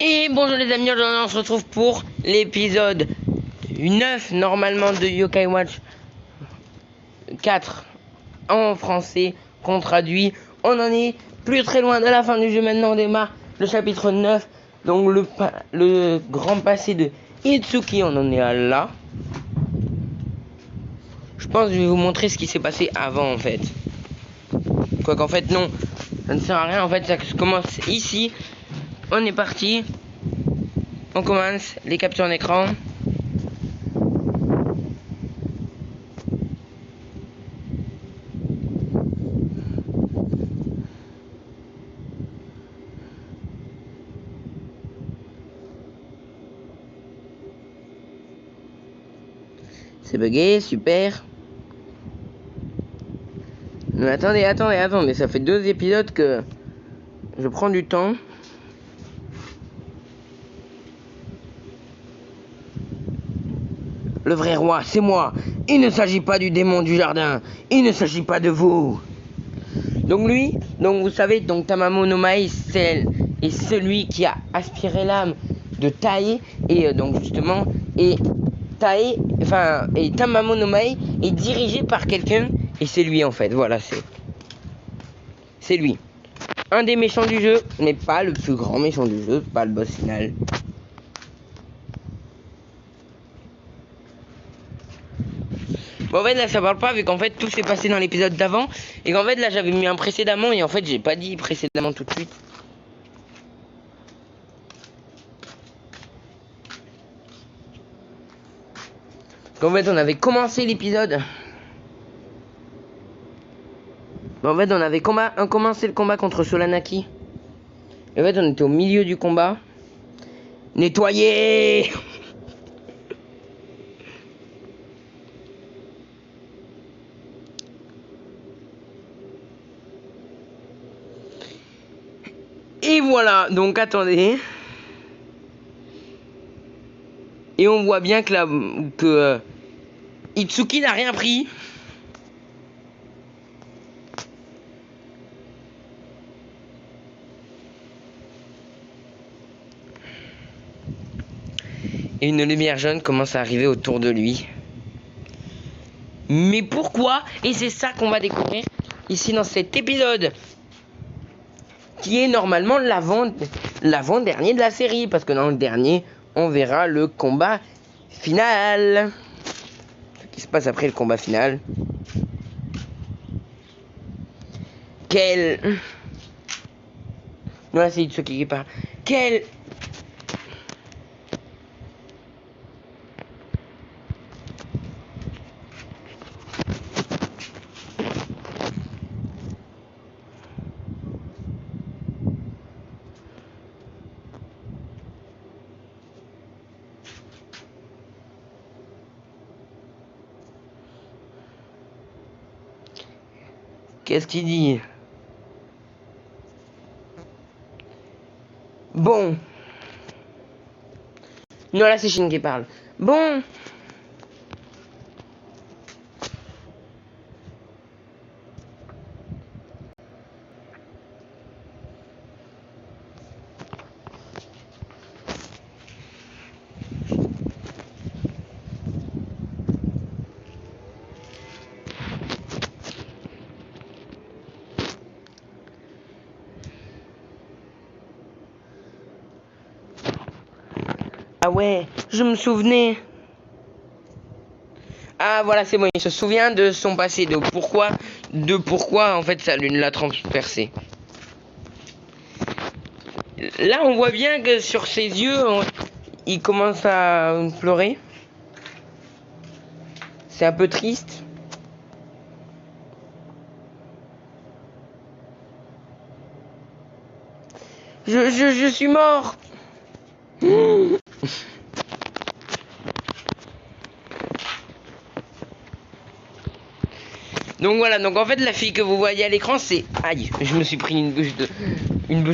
Et bonjour les amis, aujourd'hui on se retrouve pour l'épisode 9 normalement de Yokai Watch 4 en français qu'on traduit. On en est plus très loin de la fin du jeu, maintenant on démarre le chapitre 9. Donc le grand passé de Itsuki, on en est à là. Je pense que je vais vous montrer ce qui s'est passé avant en fait. Quoi qu'en fait non, ça ne sert à rien en fait, ça commence ici. On est parti. On commence les captures d'écran. C'est bugué, super. Mais attendez, ça fait 2 épisodes que je prends du temps. Le vrai roi, c'est moi. Il ne s'agit pas du démon du jardin. Il ne s'agit pas de vous. Donc lui, vous savez, Tamamo no Mai, c'est celui qui a aspiré l'âme de Tae. Et donc justement, et Tamamo no Mai est dirigé par quelqu'un. Et c'est lui en fait, voilà, c'est lui. Un des méchants du jeu, mais pas le plus grand méchant du jeu, pas le boss final. Bon, en fait là ça parle pas vu qu'en fait tout s'est passé dans l'épisode d'avant. Et qu'en fait là j'avais mis un précédemment et en fait j'ai pas dit précédemment tout de suite. En fait on avait commencé l'épisode. En fait on avait commencé le combat contre Solanaki. Et en fait on était au milieu du combat. Nettoyer. Et voilà, donc attendez. Et on voit bien que Itsuki n'a rien pris. Et une lumière jaune commence à arriver autour de lui. Mais pourquoi? Et c'est ça qu'on va découvrir ici dans cet épisode, qui est normalement l'avant-dernier de la série, parce que dans le dernier, on verra le combat final. Ce qui se passe après le combat final. Non, là c'est Itsuki qui parle. Qu'est-ce qu'il dit? Bon. Non, là c'est Shin qui parle. Bon. Ah ouais, je me souvenais. Ah voilà, c'est bon, il se souvient de son passé, de pourquoi en fait sa lune l'a transpercé. Là, on voit bien que sur ses yeux, il commence à pleurer. C'est un peu triste. Je suis mort. Donc voilà, donc en fait la fille que vous voyez à l'écran c'est... Aïe, je me suis pris une bûche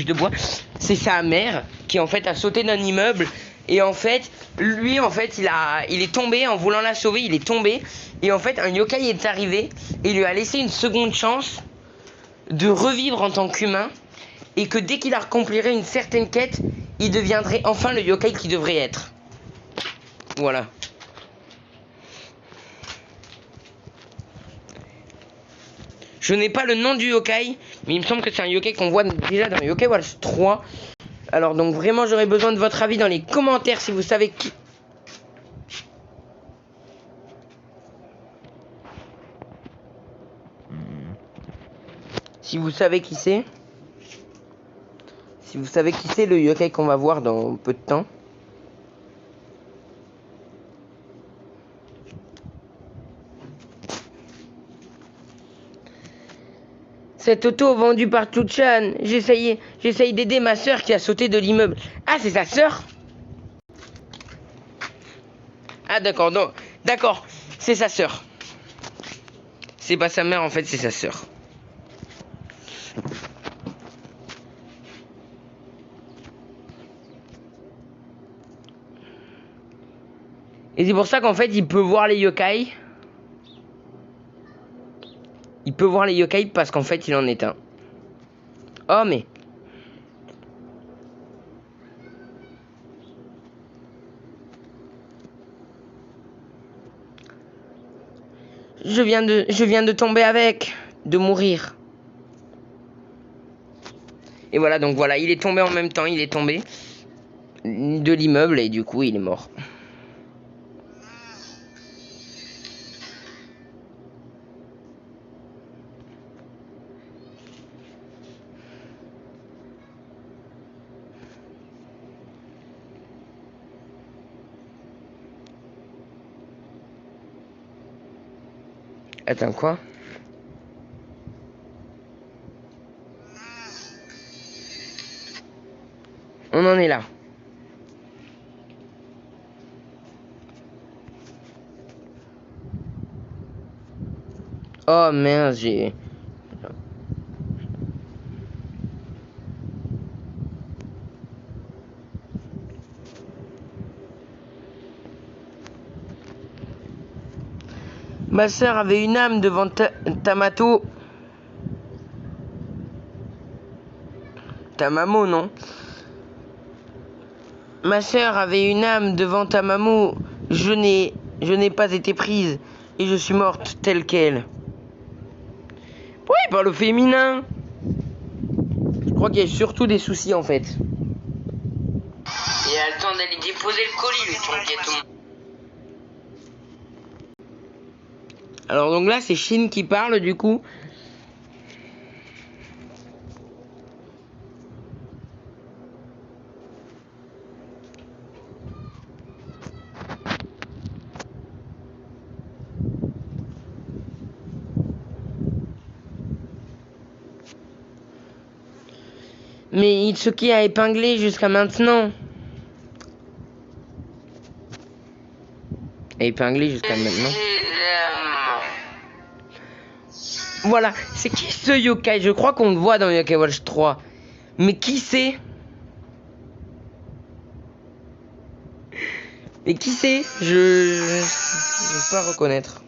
de bois. C'est sa mère qui en fait a sauté d'un immeuble. Et en fait, lui en fait il est tombé en voulant la sauver, il est tombé. Et en fait un yokai est arrivé et lui a laissé une seconde chance de revivre en tant qu'humain. Et que dès qu'il accomplirait une certaine quête, il deviendrait enfin le yokai qui devrait être. Voilà. Je n'ai pas le nom du yokai, mais il me semble que c'est un yokai qu'on voit déjà dans Yokai Watch 3. Alors donc vraiment j'aurais besoin de votre avis dans les commentaires si vous savez qui... Si vous savez qui c'est. Si vous savez qui c'est le yokai qu'on va voir dans peu de temps. Cette auto vendue par Tuchan, j'essaye d'aider ma sœur qui a sauté de l'immeuble. Ah, c'est sa sœur? Ah d'accord, non, d'accord, c'est sa sœur. C'est pas sa mère en fait, c'est sa sœur. Et c'est pour ça qu'en fait, il peut voir les yokai. Il peut voir les yokai parce qu'en fait, il en est un. Oh, mais... Je viens de tomber avec. De mourir. Et voilà, donc voilà, il est tombé en même temps, il est tombé de l'immeuble et du coup, il est mort. Attends, quoi? On en est là. Oh mince, j'ai... Ma sœur avait une âme devant Tamato. Tamamo, non? Ma sœur avait une âme devant Tamamo. Je n'ai pas été prise. Et je suis morte telle qu'elle. Pourquoi il parle au féminin? Je crois qu'il y a surtout des soucis en fait. Il a le temps d'aller déposer le colis, le ton. Alors donc là c'est Shin qui parle du coup. Mais Itsuki a épinglé jusqu'à maintenant. Épinglé jusqu'à maintenant. Voilà, c'est qui ce yokai? Je crois qu'on le voit dans Yokai Watch 3. Mais qui c'est? Mais qui c'est? Je peux pas reconnaître.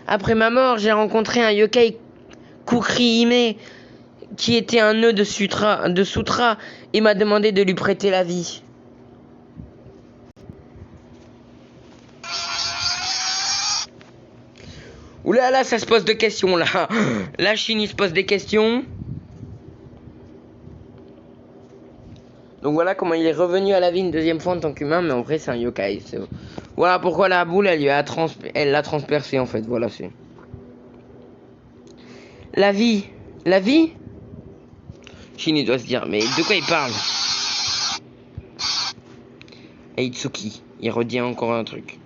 Après ma mort, j'ai rencontré un yokai Kukri-hime qui était un nœud de sutra et m'a demandé de lui prêter la vie. Oula là, ça se pose des questions là. La Chine il se pose des questions. Donc voilà comment il est revenu à la vie une deuxième fois en tant qu'humain, mais en vrai c'est un yokai. Voilà pourquoi la boule elle l'a transpercé en fait. Voilà c'est. La vie. La vie? Shin il doit se dire, mais de quoi il parle? Et Itsuki, il redit encore un truc.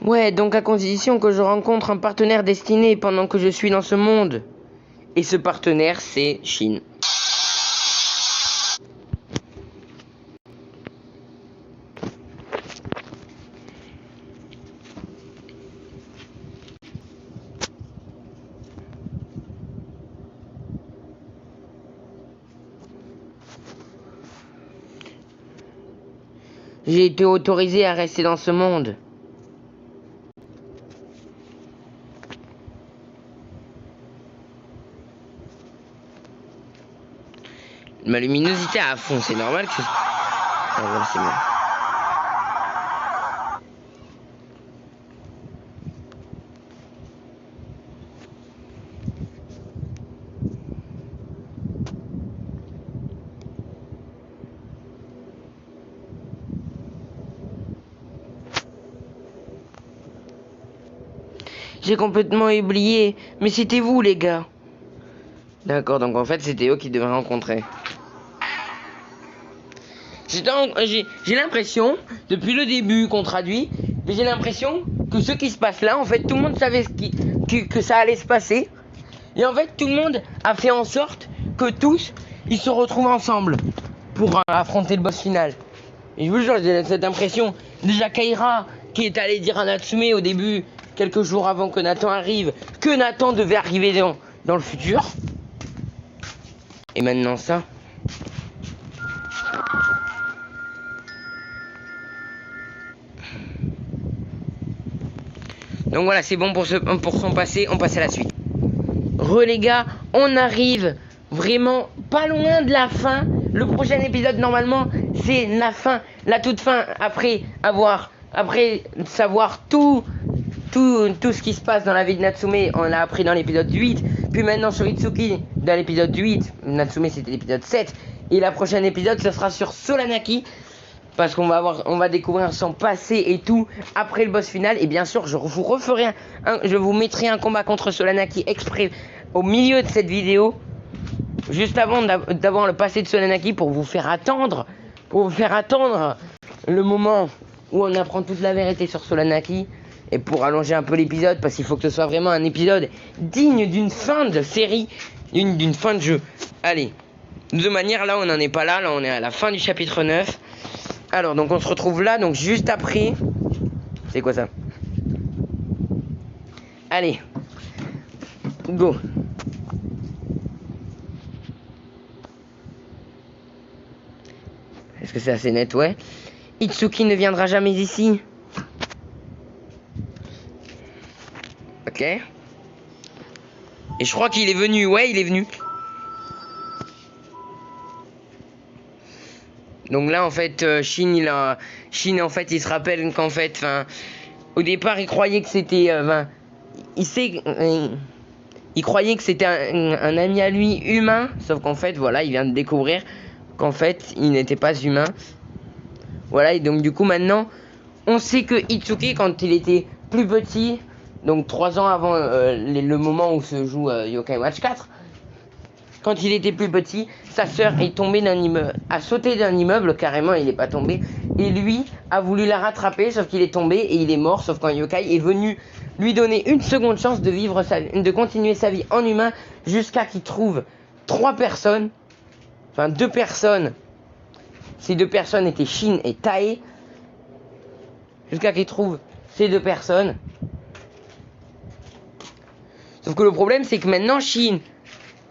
Ouais, donc à condition que je rencontre un partenaire destiné pendant que je suis dans ce monde. Et ce partenaire, c'est Shin. J'ai été autorisé à rester dans ce monde. Ma luminosité à fond, c'est normal que... Ah voilà, c'est bon. J'ai complètement oublié, mais c'était vous les gars. D'accord, donc en fait c'était eux qui devaient rencontrer. J'ai l'impression, depuis le début qu'on traduit, mais j'ai l'impression que ce qui se passe là, en fait tout le monde savait que ça allait se passer. Et en fait tout le monde a fait en sorte que tous, ils se retrouvent ensemble pour affronter le boss final. Et je vous jure, j'ai cette impression. Déjà Kaira, qui est allé dire à Natsume au début, quelques jours avant que Nathan arrive, que Nathan devait arriver dans le futur. Et maintenant ça. Donc voilà, c'est bon pour son passé, on passe à la suite. Les gars, on arrive vraiment pas loin de la fin. Le prochain épisode normalement c'est la fin, la toute fin, après savoir tout ce qui se passe dans la vie de Natsume. On l'a appris dans l'épisode 8. Puis maintenant sur Itsuki dans l'épisode 8. Natsume c'était l'épisode 7. Et la prochaine épisode ce sera sur Solanaki. Parce qu'on va découvrir son passé et tout après le boss final. Et bien sûr je vous mettrai un combat contre Solanaki exprès au milieu de cette vidéo. Juste avant d'avoir le passé de Solanaki pour vous faire attendre. Le moment où on apprend toute la vérité sur Solanaki. Et pour allonger un peu l'épisode, parce qu'il faut que ce soit vraiment un épisode digne d'une fin de série, d'une fin de jeu. Allez, de manière là on n'en est pas là on est à la fin du chapitre 9. Alors donc on se retrouve là, donc juste après. C'est quoi ça? Allez, go. Est-ce que c'est assez net? Ouais. Itsuki ne viendra jamais ici. Ok. Et je crois qu'il est venu. Ouais, il est venu. Donc là, en fait, Shin, en fait, il se rappelle qu'en fait, au départ, il croyait que c'était, il croyait que c'était un ami à lui humain, sauf qu'en fait, voilà, il vient de découvrir qu'en fait, il n'était pas humain. Voilà, et donc du coup, maintenant, on sait que Itsuki, quand il était plus petit, donc 3 ans avant le moment où se joue Yokai Watch 4, quand il était plus petit, sa sœur est tombée d'un immeuble, a sauté d'un immeuble, carrément il n'est pas tombé, et lui a voulu la rattraper, sauf qu'il est tombé et il est mort, sauf qu'un yokai est venu lui donner une seconde chance de continuer sa vie en humain, jusqu'à qu'il trouve 2 personnes, ces 2 personnes étaient Shin et Tae, jusqu'à qu'il trouve ces 2 personnes. Sauf que le problème c'est que maintenant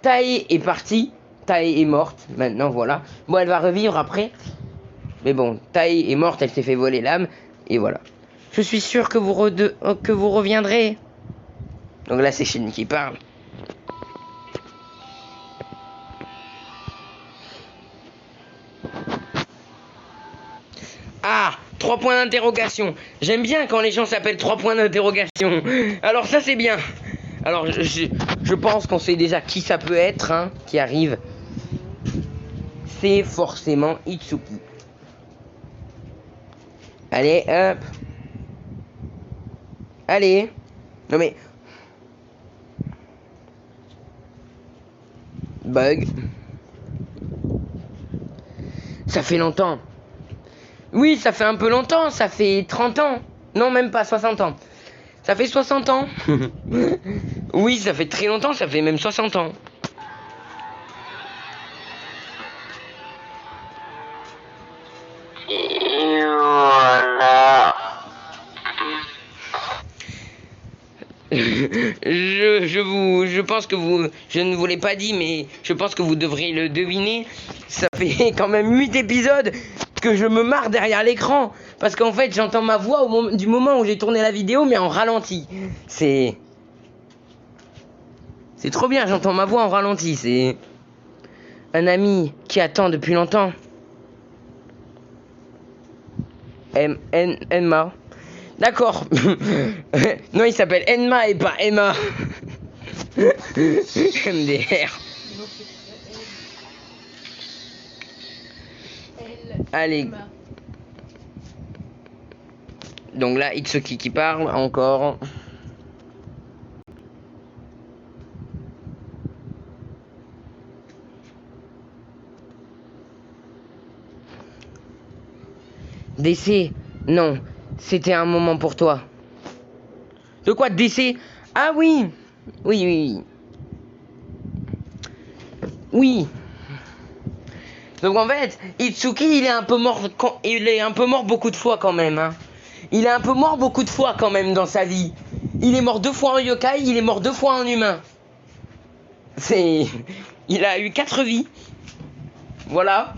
Tae est partie, Tae est morte, maintenant voilà. Bon, elle va revivre après. Mais bon, Tae est morte, elle s'est fait voler l'âme, et voilà. Je suis sûr que vous reviendrez. Donc là, c'est Shin qui parle. Ah, 3 points d'interrogation. J'aime bien quand les gens s'appellent 3 points d'interrogation. Alors ça, c'est bien. Alors, je pense qu'on sait déjà qui ça peut être, hein, qui arrive. C'est forcément Itsuki. Allez, hop. Allez. Non mais... Bug. Ça fait longtemps. Oui, ça fait un peu longtemps, ça fait 30 ans. Non, même pas 60 ans. Ça fait 60 ans. Oui, ça fait très longtemps, ça fait même 60 ans. Et voilà. Je pense que je ne vous l'ai pas dit, mais je pense que vous devriez le deviner. Ça fait quand même 8 épisodes que je me marre derrière l'écran. Parce qu'en fait, j'entends ma voix du moment où j'ai tourné la vidéo, mais en ralenti. C'est trop bien, j'entends ma voix en ralenti. C'est un ami qui attend depuis longtemps. Emma. D'accord. Non, il s'appelle Enma et pas Emma. MDR. Allez. Donc là, Itsuki qui parle encore. Décès? Non, c'était un moment pour toi. De quoi, décès? Ah oui. Oui. Oui. Donc en fait, Itsuki, il est un peu mort beaucoup de fois quand même. Hein. Il est un peu mort beaucoup de fois quand même dans sa vie. Il est mort 2 fois en yokai, il est mort 2 fois en humain. Il a eu 4 vies. Voilà.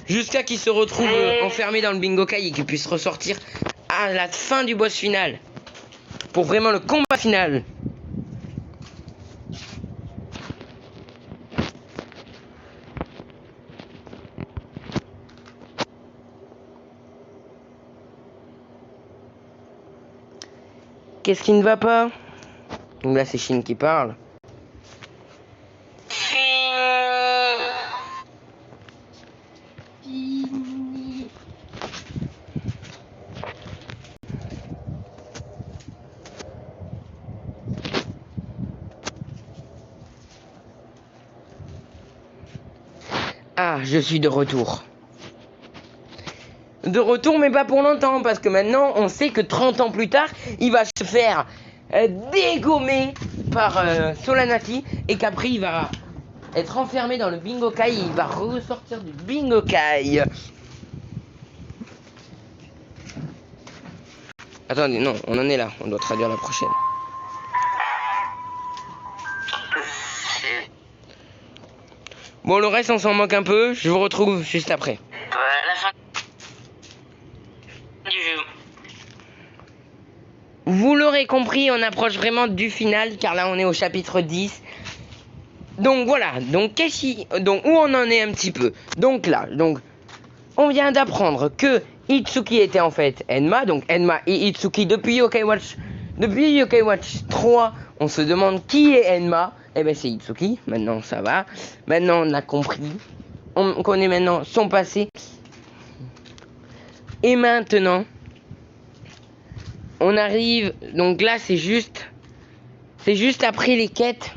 Jusqu'à qu'il se retrouve enfermé dans le Bingokai et qu'il puisse ressortir à la fin du boss final. Pour vraiment le combat final. Qu'est-ce qui ne va pas? Donc là c'est Shin qui parle. Ah, je suis de retour. De retour, mais pas pour longtemps, parce que maintenant, on sait que 30 ans plus tard, il va se faire dégommer par Solanati, et qu'après, il va être enfermé dans le Bingokai, et il va ressortir du Bingokai. Attendez, non, on en est là, on doit traduire la prochaine. Bon, le reste, on s'en moque un peu, je vous retrouve juste après. La fin du jeu. Vous l'aurez compris, on approche vraiment du final, car là, on est au chapitre 10. Donc voilà, donc où on en est un petit peu. Donc là, on vient d'apprendre que Itsuki était en fait Enma, donc Enma et Itsuki depuis Yokai Watch 3, on se demande qui est Enma. Eh ben c'est Itsuki, maintenant ça va. Maintenant on a compris, on connaît maintenant son passé. Et maintenant, on arrive, donc là c'est juste après les quêtes.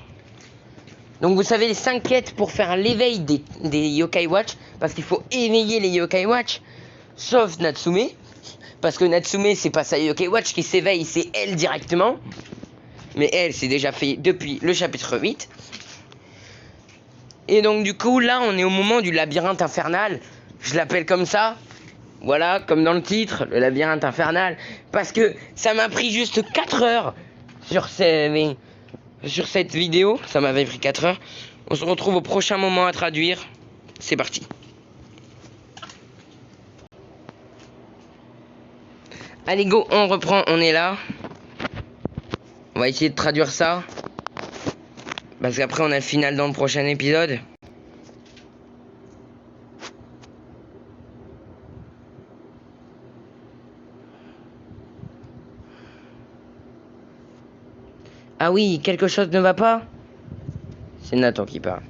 Donc vous savez les 5 quêtes pour faire l'éveil des Yokai Watch, parce qu'il faut éveiller les Yokai Watch, sauf Natsume, parce que Natsume c'est pas sa Yokai Watch qui s'éveille, c'est elle directement, mais elle c'est déjà fait depuis le chapitre 8. Et donc du coup là on est au moment du labyrinthe infernal, je l'appelle comme ça, voilà, comme dans le titre, le labyrinthe infernal, parce que ça m'a pris juste 4 heures sur cette vidéo, ça m'avait pris 4 heures. On se retrouve au prochain moment à traduire. C'est parti. Allez go, on reprend, on est là. On va essayer de traduire ça. Parce qu'après on a le final dans le prochain épisode. Ah oui, quelque chose ne va pas? C'est Nathan qui parle.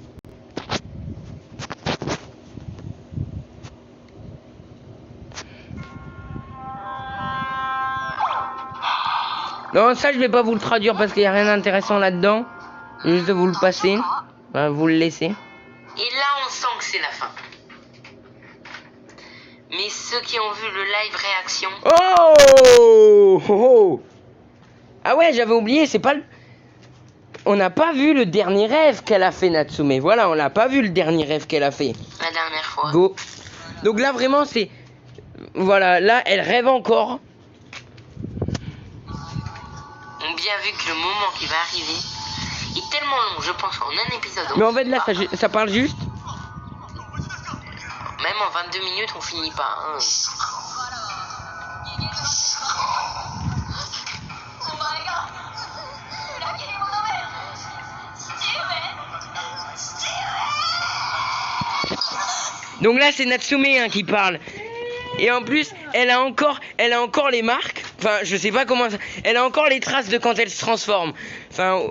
Non, ça je vais pas vous le traduire parce qu'il n'y a rien d'intéressant là-dedans. Juste de vous le passer. Enfin, vous le laisser. Et là, on sent que c'est la fin. Mais ceux qui ont vu le live réaction, Oh, oh, oh. Ah ouais, j'avais oublié, c'est pas le... On n'a pas vu le dernier rêve qu'elle a fait, Natsume. Voilà, on l'a pas vu le dernier rêve qu'elle a fait. la dernière fois. Go. Donc là, vraiment, c'est... Voilà, là, elle rêve encore. On bien vu que le moment qui va arriver est tellement long, je pense, en un épisode. Mais en fait, là, ça parle juste. Même en 22 minutes, on finit pas. Hein. Donc là, c'est Natsume hein, qui parle. Et en plus, elle a encore les marques. Enfin, je sais pas comment ça... Elle a encore les traces de quand elle se transforme. Enfin,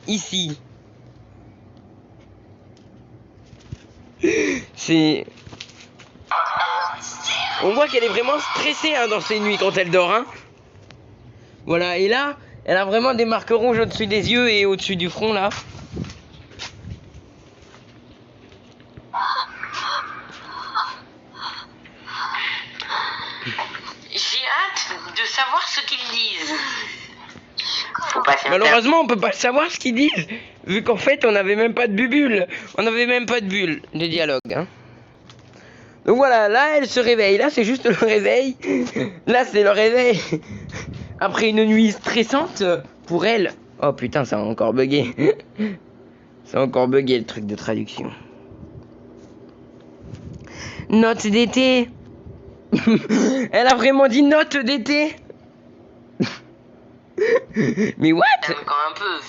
ici. C'est... On voit qu'elle est vraiment stressée hein, dans ses nuits quand elle dort. Hein. Voilà, et là, elle a vraiment des marques rouges au-dessus des yeux et au-dessus du front, là. J'ai hâte de savoir ce qu'ils disent. Faut pas faire Malheureusement, on peut pas savoir ce qu'ils disent, vu qu'en fait, on n'avait même pas de bulle. On n'avait même pas de bulle de dialogue. Hein. Donc voilà, là, elle se réveille. Là, c'est juste le réveil. Là, c'est le réveil. Après une nuit stressante pour elle. Oh putain, ça a encore bugué. Ça a encore bugué le truc de traduction. Note d'été. Elle a vraiment dit note d'été. Mais what? encore un peu.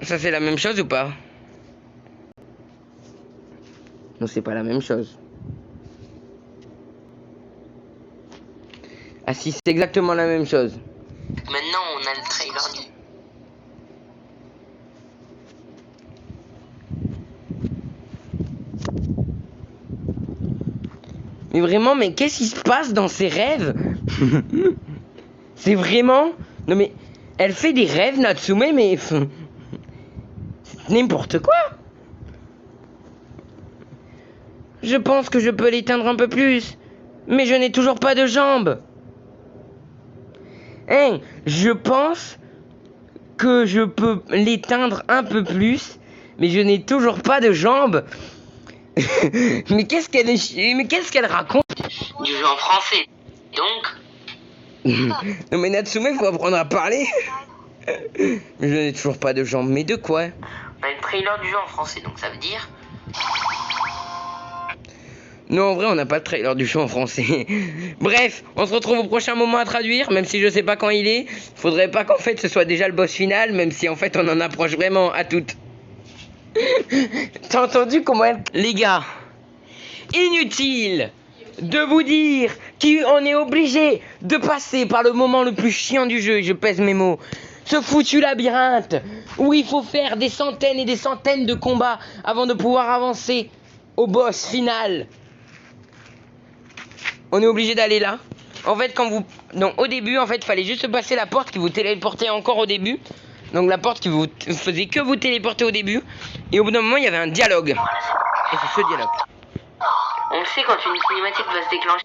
Ça c'est la même chose ou pas? Non, c'est pas la même chose. Ah si, c'est exactement la même chose. Maintenant, on a le trailer du... Mais vraiment, mais qu'est-ce qui se passe dans ses rêves? C'est vraiment... Non mais, elle fait des rêves, Natsume, mais... C'est n'importe quoi. Je pense que je peux l'éteindre un peu plus. Mais je n'ai toujours pas de jambes. Hein, je pense que je peux l'éteindre un peu plus. Mais je n'ai toujours pas de jambes. Mais qu'est-ce qu'elle raconte? Du jeu en français. Donc, Non mais Natsume, faut apprendre à parler. Mais je n'ai toujours pas de jambes. Mais de quoi? on a le trailer du jeu en français, donc ça veut dire... Non, en vrai, on n'a pas de trailer du jeu en français. Bref, on se retrouve au prochain moment à traduire, même si je sais pas quand il est. Faudrait pas qu'en fait ce soit déjà le boss final, même si en fait on en approche vraiment à toutes. T'as entendu comment elle... Les gars, inutile de vous dire qu'on est obligé de passer par le moment le plus chiant du jeu, et je pèse mes mots. Ce foutu labyrinthe où il faut faire des centaines et des centaines de combats avant de pouvoir avancer au boss final. On est obligé d'aller là. En fait, quand vous... Donc, au début, en fait, il fallait juste passer la porte qui vous téléportait encore au début. Donc, la porte qui vous faisait que vous téléporter au début. Et au bout d'un moment, il y avait un dialogue. Et c'est ce dialogue. On sait quand une cinématique va se déclencher.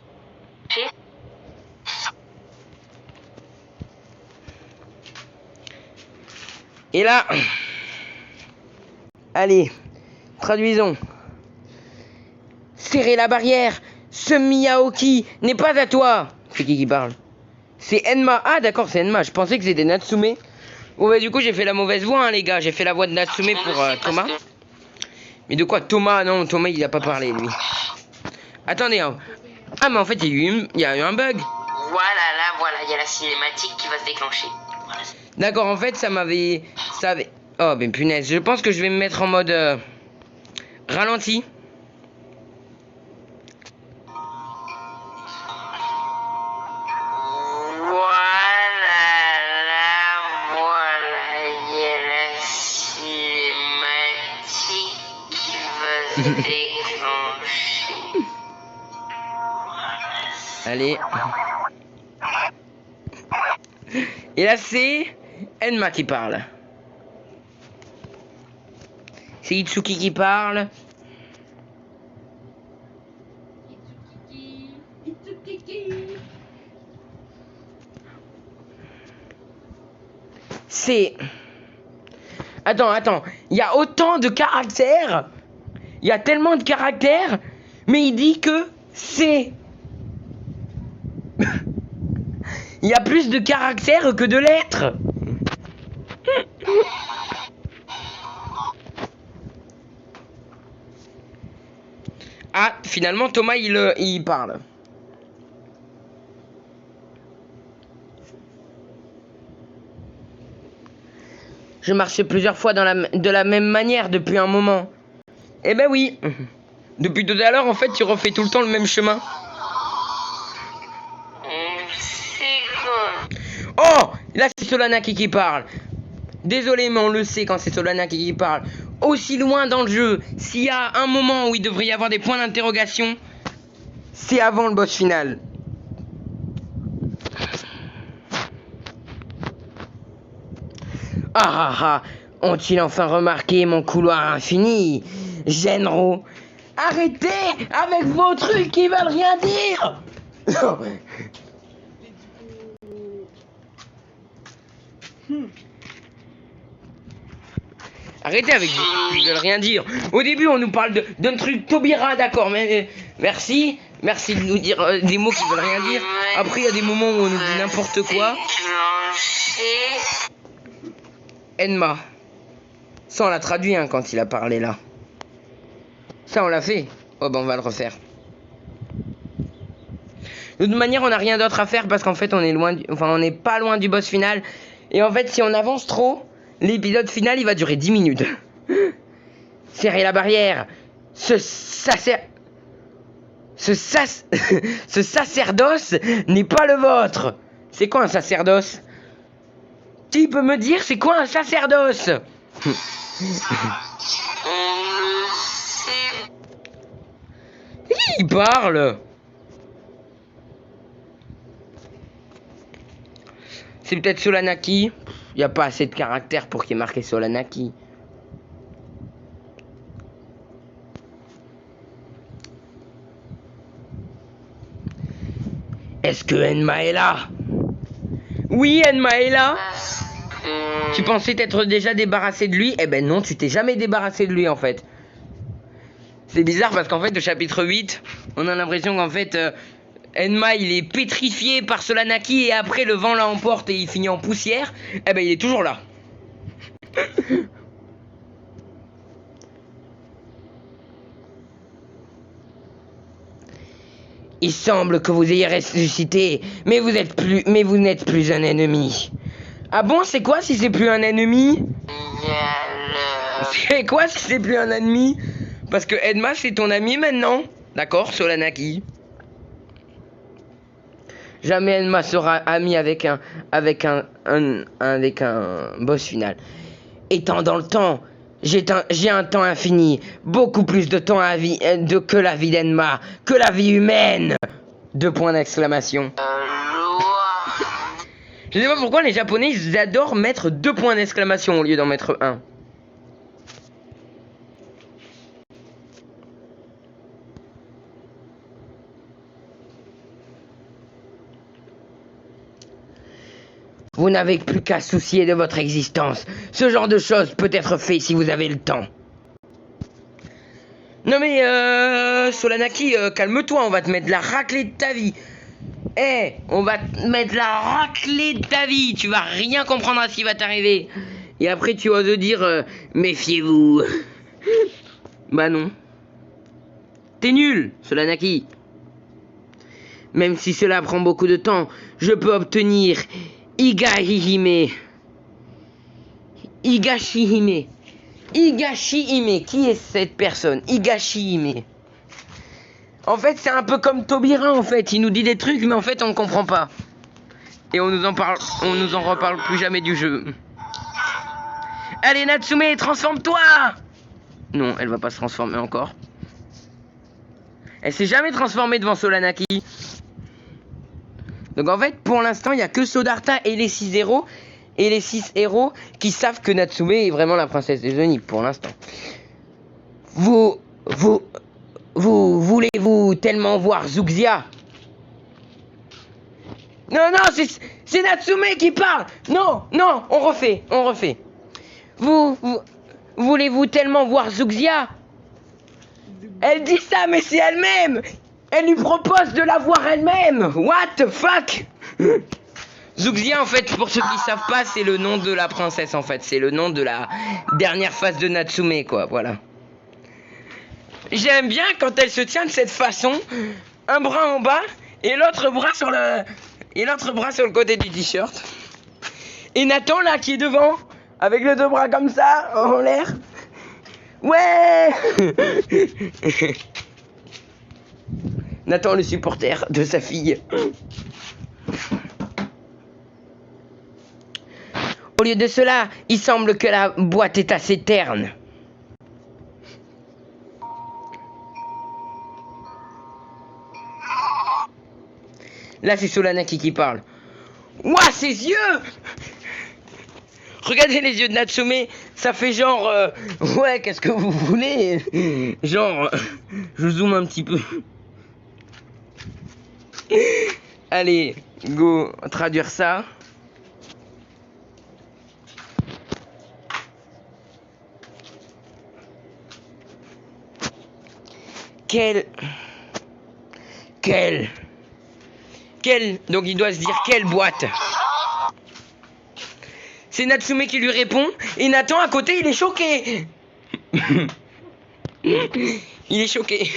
Et là... Allez, traduisons. Serrez la barrière. Ce Miyaoki n'est pas à toi. C'est qui parle? C'est Enma. Ah d'accord, c'est Enma. Je pensais que c'était Natsume. Oh bah du coup j'ai fait la mauvaise voix hein, les gars. J'ai fait la voix de Natsume pour Thomas. Mais de quoi Thomas? Non, Thomas il a pas parlé lui. Attendez. Hein. Ah mais en fait il y a eu un bug. Voilà, là, voilà, il y a la cinématique qui va se déclencher. D'accord, en fait ça avait... Oh ben punaise, je pense que je vais me mettre en mode ralenti. Allez. Et là c'est Enma qui parle. C'est Itsuki qui parle. C'est... Attends. Il y a autant de caractères. Il y a tellement de caractères. Mais il dit que c'est... Il y a plus de caractères que de lettres. Ah, finalement, Thomas, il parle. Je marchais plusieurs fois de la même manière depuis un moment. Eh ben oui. Depuis tout à l'heure, en fait, tu refais tout le temps le même chemin. Oh, là, c'est Solanaki qui parle. Désolé, mais on le sait quand c'est Solanaki qui parle. Aussi loin dans le jeu, s'il y a un moment où il devrait y avoir des points d'interrogation, c'est avant le boss final. Ah, ont-ils enfin remarqué mon couloir infini? Genro, arrêtez avec vos trucs qui veulent rien dire. Arrêtez avec vos trucs qui veulent rien dire. Au début, on nous parle d'un truc Taubira, d'accord, mais merci de nous dire des mots qui veulent rien dire. Après, il y a des moments où on nous dit n'importe quoi. Enma. Ça, on l'a traduit hein, quand il a parlé là. Ça, on l'a fait. Oh, ben, on va le refaire. De toute manière, on n'a rien d'autre à faire parce qu'en fait, on n'est pas loin du boss final. Et en fait, si on avance trop, l'épisode final, il va durer 10 minutes. Serrez la barrière. Ce sacerdoce n'est pas le vôtre. C'est quoi un sacerdoce? Qui peut me dire c'est quoi un sacerdoce? Il parle. C'est peut-être Solanaki. Il n'y a pas assez de caractère pour qu'il y ait marqué Solanaki. Est-ce que Enma est là? Oui, Enma est là. Tu pensais t'être déjà débarrassé de lui? Eh ben non, tu t'es jamais débarrassé de lui en fait. C'est bizarre parce qu'en fait, au chapitre 8, on a l'impression qu'en fait, Enma il est pétrifié par Solanaki et après le vent l'emporte et il finit en poussière. Eh ben il est toujours là. Il semble que vous ayez ressuscité, mais vous n'êtes plus un ennemi. Ah bon, c'est quoi si c'est plus un ennemi? C'est quoi si c'est plus un ennemi? Parce que Enma c'est ton ami maintenant. D'accord, Solanaki. Jamais Enma sera ami avec un boss final. Étant dans le temps, j'ai un temps infini, beaucoup plus de temps que la vie d'Enma, que la vie humaine. 2 points d'exclamation. Je sais pas pourquoi les Japonais ils adorent mettre 2 points d'exclamation au lieu d'en mettre 1. Vous n'avez plus qu'à soucier de votre existence. Ce genre de choses peut être fait si vous avez le temps. Non mais Solanaki, calme-toi, on va te mettre la raclée de ta vie. On va te mettre la raclée de ta vie. Tu vas rien comprendre à ce qui va t'arriver. Et après tu oses dire méfiez-vous. Bah non. T'es nul, Solanaki. Même si cela prend beaucoup de temps, je peux obtenir Higashihime. Higashihime. Qui est cette personne? Higashihime. En fait, c'est un peu comme Taubira, en fait. Il nous dit des trucs, mais en fait, on ne comprend pas. Et on nous en reparle plus jamais du jeu. Allez, Natsume, transforme-toi! Non, elle va pas se transformer encore. Elle s'est jamais transformée devant Solanaki. Donc en fait, pour l'instant, il n'y a que Sodarta et les 6 héros qui savent que Natsume est vraiment la princesse des Oni, pour l'instant. Vous... Voulez-vous tellement voir Zuxia? Non, non, c'est Natsume qui parle. Non, non, on refait. Voulez-vous tellement voir Zuxia? Elle dit ça, mais c'est elle-même. Elle lui propose de la voir elle-même. What the fuck? Zuxia, en fait, pour ceux qui savent pas, c'est le nom de la princesse, en fait. C'est le nom de la dernière phase de Natsume, quoi, voilà. J'aime bien quand elle se tient de cette façon, un bras en bas et l'autre bras sur le côté du t-shirt. Et Nathan là qui est devant avec les deux bras comme ça en l'air. Ouais. Nathan le supporter de sa fille. Au lieu de cela, il semble que la boîte est assez terne. Là, c'est Solanaki qui parle. Ouah, ses yeux! Regardez les yeux de Natsume, ça fait genre... ouais, qu'est-ce que vous voulez? Genre... je zoome un petit peu. Allez, go, traduire ça. Quelle... Donc il doit se dire quelle boîte. C'est Natsume qui lui répond. Et Nathan à côté il est choqué. Il est choqué.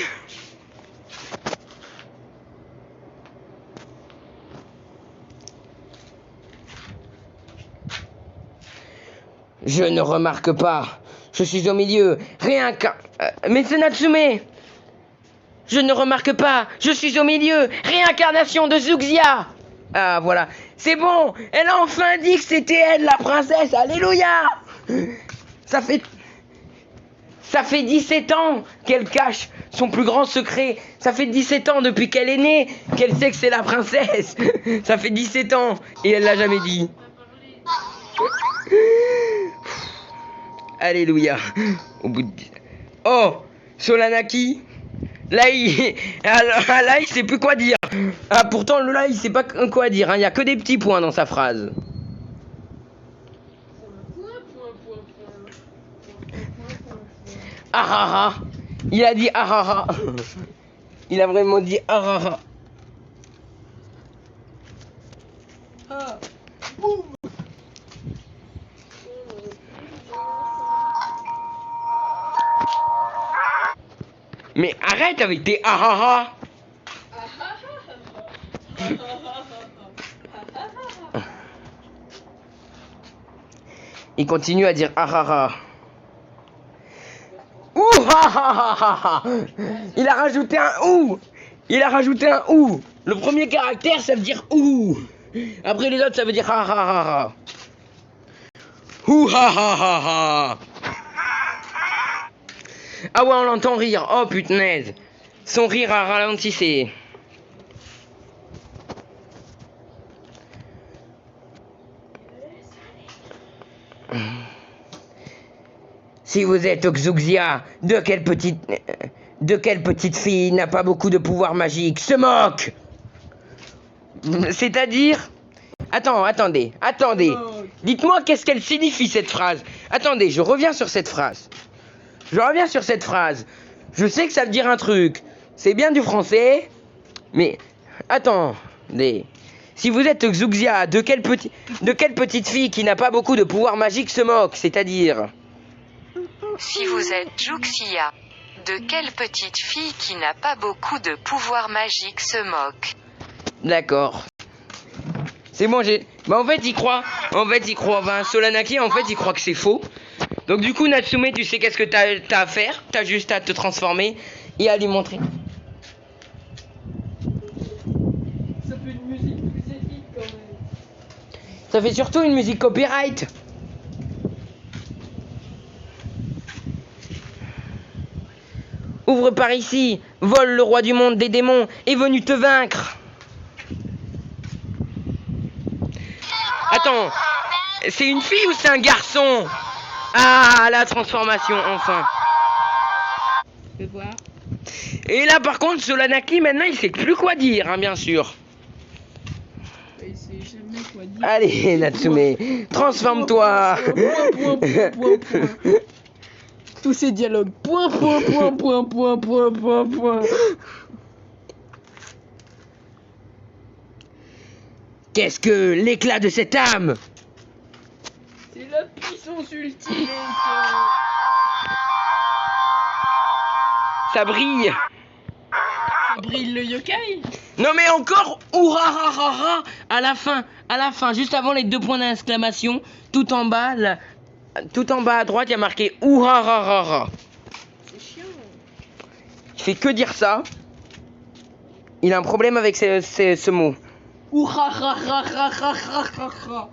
Je ne remarque pas. Je suis au milieu. Rien qu'un... mais c'est Natsume. Je ne remarque pas, je suis au milieu, réincarnation de Zuxia. Ah voilà, c'est bon, elle a enfin dit que c'était elle la princesse, alléluia. Ça fait 17 ans qu'elle cache son plus grand secret. Ça fait 17 ans depuis qu'elle est née qu'elle sait que c'est la princesse. Ça fait 17 ans et elle l'a jamais dit. Alléluia. Au bout de... Oh, Solanaki. Là, il sait plus quoi dire. Ah, pourtant, là, il sait pas quoi dire. Il y a que des petits points dans sa phrase. Ah ah ah. Il a dit ah ah ah. Il a vraiment dit ah ah ah. Mais arrête avec tes ah ah ah. Il continue à dire ah ah ah. Ouh ah ah ah ah. Il a rajouté un ou. Il a rajouté un ou. Le premier caractère ça veut dire ou. Après les autres ça veut dire ah ah ah ah. Ouh ah ah ah ah. Ah ouais, on l'entend rire. Oh punaise. Son rire a ralentissé. Si vous êtes Zuxia, de quelle petite fille n'a pas beaucoup de pouvoir magique se moque? C'est-à-dire... Attendez. Dites-moi qu'est-ce qu'elle signifie cette phrase. Attendez, je reviens sur cette phrase. Je sais que ça veut dire un truc. C'est bien du français. Mais attendez. Si vous êtes Zuxia, de quelle petite fille qui n'a pas beaucoup de pouvoir magique se moque? C'est-à-dire... Si vous êtes Zuxia, de quelle petite fille qui n'a pas beaucoup de pouvoir magique se moque? D'accord. C'est bon, en fait, il croit. Solanaki, en fait, il croit que c'est faux. Donc, du coup, Natsume, tu sais qu'est-ce que t'as à faire? T'as juste à te transformer et à lui montrer. Ça fait une musique plus épique quand même. Ça fait surtout une musique copyright. Ouvre par ici. Vol, le roi du monde des démons, est venu te vaincre. Attends, c'est une fille ou c'est un garçon? Ah, la transformation, enfin. Fais voir. Et là, par contre, Solanaki, maintenant, il sait plus quoi dire, hein, bien sûr. Il sait jamais quoi dire. Allez, Natsume, transforme-toi. Point. Tous ces dialogues. Point. Qu'est-ce que l'éclat de cette âme? C'est la puissance ultime. Ça brille. Ça brille le yokai. Non mais encore Ourararara à la fin, juste avant les 2 points d'exclamation, tout en bas à droite, il y a marqué Ourararara. C'est chiant. Il fait que dire ça. Il a un problème avec ce mot. Ouhahahahahahahahah.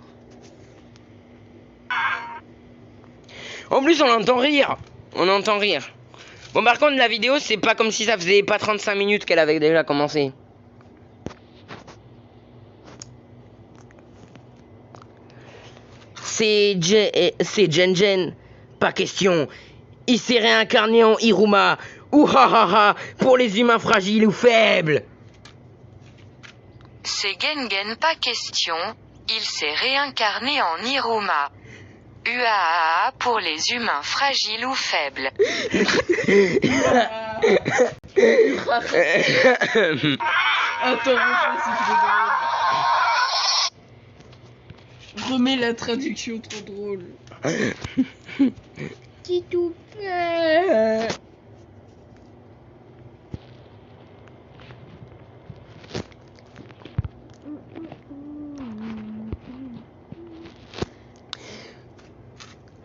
En plus, on entend rire. Bon, par contre, la vidéo, c'est pas comme si ça faisait pas 35 minutes qu'elle avait déjà commencé. C'est Jen, pas question. Il s'est réincarné en Hiruma. Ouhahaha, pour les humains fragiles ou faibles. C'est Gengen, pas question. Il s'est réincarné en Hiruma. UAA pour les humains fragiles ou faibles. Attends, remets la traduction, trop drôle. S'il te plaît.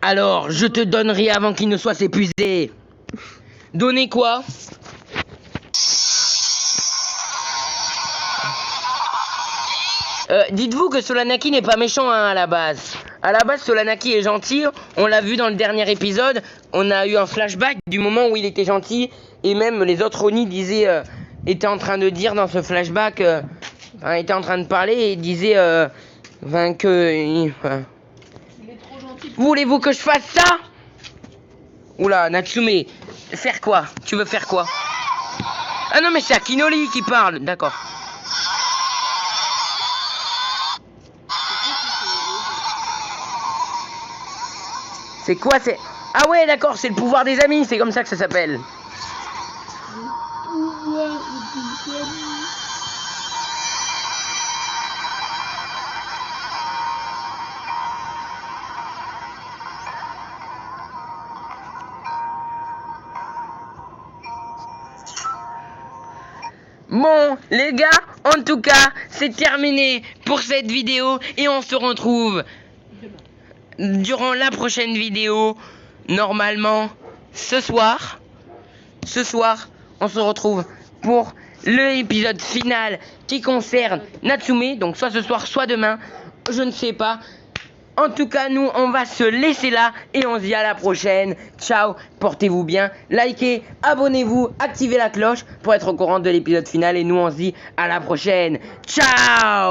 Alors, je te donnerai avant qu'il ne soit épuisé. Donner quoi? Dites-vous que Solanaki n'est pas méchant, hein, à la base. À la base, Solanaki est gentil. On l'a vu dans le dernier épisode. On a eu un flashback du moment où il était gentil. Et même les autres Oni étaient en train de dire dans ce flashback... étaient en train de parler et disaient... Voulez-vous que je fasse ça? Oula, Natsume, faire quoi? Tu veux faire quoi? Ah non, mais c'est Akinoli qui parle, d'accord. C'est quoi, c'est... Ah ouais, d'accord, c'est le pouvoir des amis, c'est comme ça que ça s'appelle. Bon, les gars, en tout cas, c'est terminé pour cette vidéo et on se retrouve durant la prochaine vidéo, normalement, ce soir. Ce soir, on se retrouve pour l'épisode final qui concerne Natsume, donc soit ce soir, soit demain, je ne sais pas. En tout cas, nous, on va se laisser là et on se dit à la prochaine. Ciao, portez-vous bien, likez, abonnez-vous, activez la cloche pour être au courant de l'épisode final. Et nous, on se dit à la prochaine. Ciao!